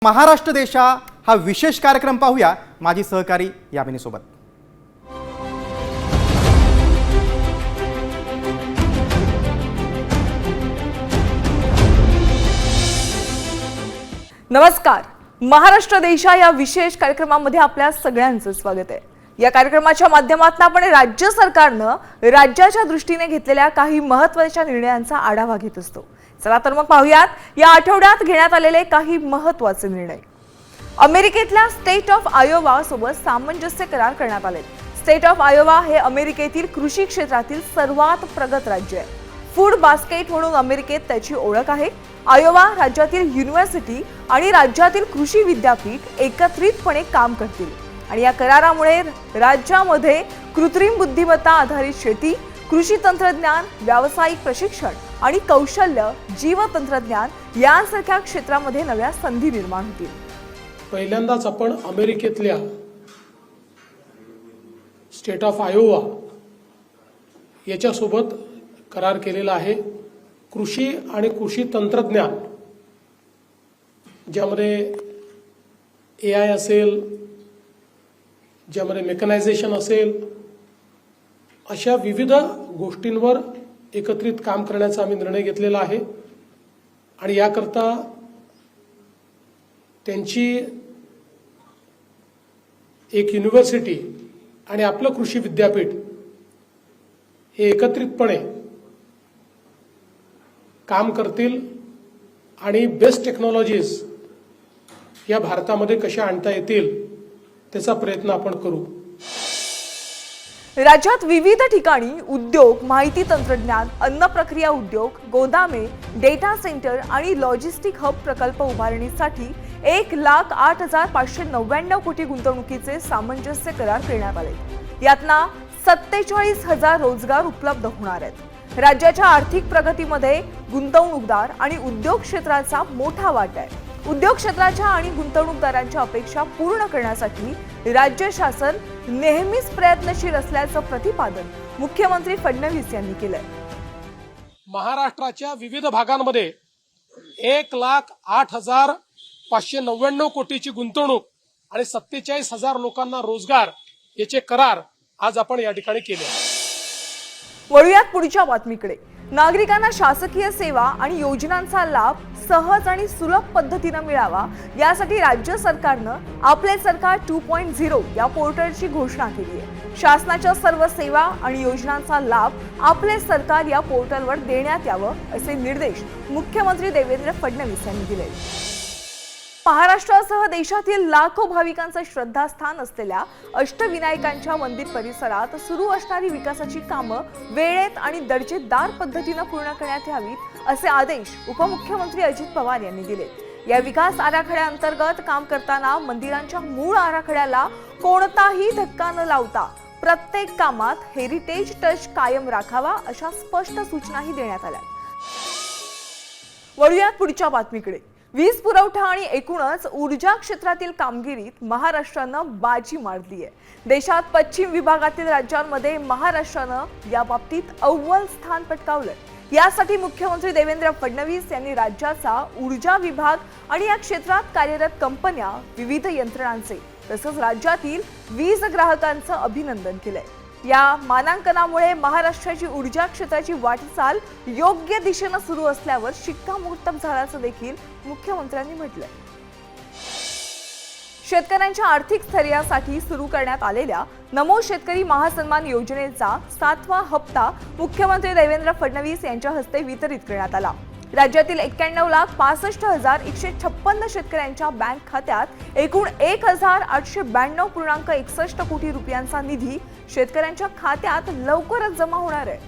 महाराष्ट्र देशा हा विशेष कार्यक्रम पाहूया माझी सहकारी यामिनी सोबत। नमस्कार, महाराष्ट्र देशा या विशेष कार्यक्रमामध्ये आपल्या सगळ्यांचं स्वागत आहे। या कार्यक्रमाच्या माध्यमातून आपण राज्य सरकारने राज्याच्या दृष्टीने घेतलेल्या काही महत्त्वाच्या निर्णयांचा आढावा घेत असतो। चला तर मग पाहूयात या आठवड्यात घेण्यात आलेले काही महत्त्वाचे निर्णय। अमेरिकेतल्या स्टेट ऑफ आयोवा सोबत सामंजस्य करार करण्यात आले। स्टेट ऑफ आयोवा हे अमेरिकेतील कृषी क्षेत्रातील सर्वात प्रगत राज्य आहे। फूड बास्केट म्हणून अमेरिकेत त्याची ओळख आहे। आयोवा राज्यातील युनिव्हर्सिटी आणि राज्यातील कृषी विद्यापीठ एकत्रितपणे काम करतील आणि या करारामुळे राज्यामध्ये कृत्रिम बुद्धिमत्ता आधारित शेती, कृषी तंत्रज्ञान, व्यावसायिक प्रशिक्षण आणि कौशल्य, जीवतंत्रज्ञान यांसारख्या क्षेत्रामध्ये नव्या संधी निर्माण होतील। पहिल्यांदाच आपण अमेरिकेतल्या स्टेट ऑफ आयोवा याच्यासोबत करार केलेला आहे। कृषी आणि कृषी तंत्रज्ञान ज्यामध्ये AI असेल, ज्यामध्ये मेकनायझेशन असेल, अशा विविध गोष्टींवर एकत्रित काम करण्याचा आम्ही निर्णय घेतलेला आहे आणि याकरता त्यांची एक युनिव्हर्सिटी आणि आपलं कृषी विद्यापीठ हे एकत्रितपणे काम करतील आणि बेस्ट टेक्नॉलॉजीज या भारतामध्ये कशा आणता येतील त्याचा प्रयत्न आपण करू। राज्यात विविध ठिकाणी उद्योग, माहिती तंत्रज्ञान, अन्न प्रक्रिया उद्योग, गोदामे, डेटा सेंटर आणि लॉजिस्टिक हब प्रकल्प उभारणीसाठी 1,08,599 कोटी गुंतवणुकीचे सामंजस्य करार करण्यात आले। यातना 47,000 रोजगार उपलब्ध होणार आहेत। राज्याच्या आर्थिक प्रगतीमध्ये गुंतवणूकदार आणि उद्योग क्षेत्राचा मोठा वाटा आहे। उद्योग क्षेत्राच्या आणि गुंतवणूकदारांच्या अपेक्षा पूर्ण करण्यासाठी राज्य शासन नेहमीच प्रयत्नशील असल्याचं प्रतिपादन मुख्यमंत्री फडणवीस यांनी केलंय। महाराष्ट्राच्या विविध भागांमध्ये 1,08,599 कोटीची गुंतवणूक आणि 47,000 लोकांना रोजगार याचे करार आज आपण या ठिकाणी केले। वळूयात पुढच्या बातमीकडे। नागरिकांना शासकीय सेवा आणि योजनांचा लाभ सहज आणि सुलभ पद्धतीने मिळावा यासाठी राज्य सरकारने आपले सरकार 2.0 या पोर्टलची घोषणा केली आहे। शासनाच्या सर्व सेवा आणि योजनांचा लाभ आपले सरकार या पोर्टलवर देण्यात यावं असे निर्देश मुख्यमंत्री देवेंद्र फडणवीस यांनी दिले। महाराष्ट्रासह देशातील लाखो भाविकांचं श्रद्धास्थान असलेल्या अष्टविनायकांच्या मंदिर परिसरात सुरू असणारी विकासाची कामं वेळेत आणि दर्जेदार पद्धतीने पूर्ण करण्यात यावीत असे आदेश उपमुख्यमंत्री अजित पवार यांनी दिले। या विकास आराखड्याअंतर्गत काम करताना मंदिरांच्या मूळ आराखड्याला कोणताही धक्का न लावता प्रत्येक कामात हेरिटेज टच कायम राखावा अशा स्पष्ट सूचनाही देण्यात आल्या। वळूयात पुढच्या बातमीकडे। वीज पुरवठा आणि एकूणच ऊर्जा क्षेत्रातील कामगिरीत महाराष्ट्रानं बाजी मारली आहे। देशात पश्चिम विभागातील राज्यांमध्ये महाराष्ट्रानं या बाबतीत अव्वल स्थान पटकावलंय। यासाठी मुख्यमंत्री देवेंद्र फडणवीस यांनी राज्याचा ऊर्जा विभाग आणि या क्षेत्रात कार्यरत कंपन्या, विविध यंत्रणांचे तसंच राज्यातील वीज ग्राहकांचं अभिनंदन केलंय। या मानांकनामुळे महाराष्ट्राची ऊर्जा क्षेत्राची वाटचाल योग्य दिशेने सुरू असल्यावर शिक्कामोर्तब झाल्याचं देखील मुख्यमंत्र्यांनी म्हटलंय। शेतकऱ्यांच्या आर्थिक स्थैर्यासाठी सुरू करण्यात आलेल्या नमो शेतकरी महासन्मान योजनेचा 7वा हप्ता मुख्यमंत्री देवेंद्र फडणवीस यांच्या हस्ते वितरित करण्यात आला। राज्यातील 91,65,156 शेतकऱ्यांच्या बँक खात्यात एकूण 1,892.61 कोटी रुपयांचा निधी शेतकऱ्यांच्या खात्यात लवकरच जमा होणार आहे।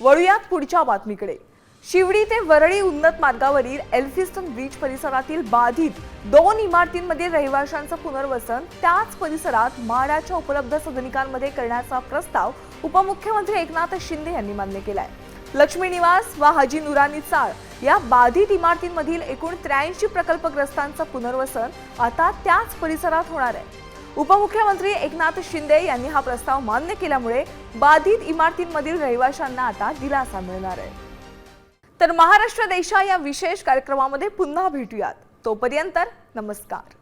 वळूयात पुढच्या बातमीकडे। शिवडी ते वरळी उन्नत मार्गावरील एल्फिस्टन ब्रिज परिसरातील बाधित 2 इमारतींमधील रहिवाशांचं पुनर्वसन त्याच परिसरात माडाच्या उपलब्ध सदनिकांमध्ये करण्याचा प्रस्ताव उपमुख्यमंत्री एकनाथ शिंदे यांनी मान्य केलाय। लक्ष्मी निवास व हाजी नुरानी चाळ या बाधित इमारतींमधील एकूण 83 प्रकल्पग्रस्तांचं पुनर्वसन आता त्याच परिसरात होणार आहे। उपमुख्यमंत्री एकनाथ शिंदे यांनी हा प्रस्ताव मान्य केल्यामुळे बाधित इमारतींमधील रहिवाशांना आता दिलासा मिळणार आहे। तर महाराष्ट्र देशा या विशेष कार्यक्रमामध्ये पुन्हा भेटूयात। तोपर्यंत नमस्कार.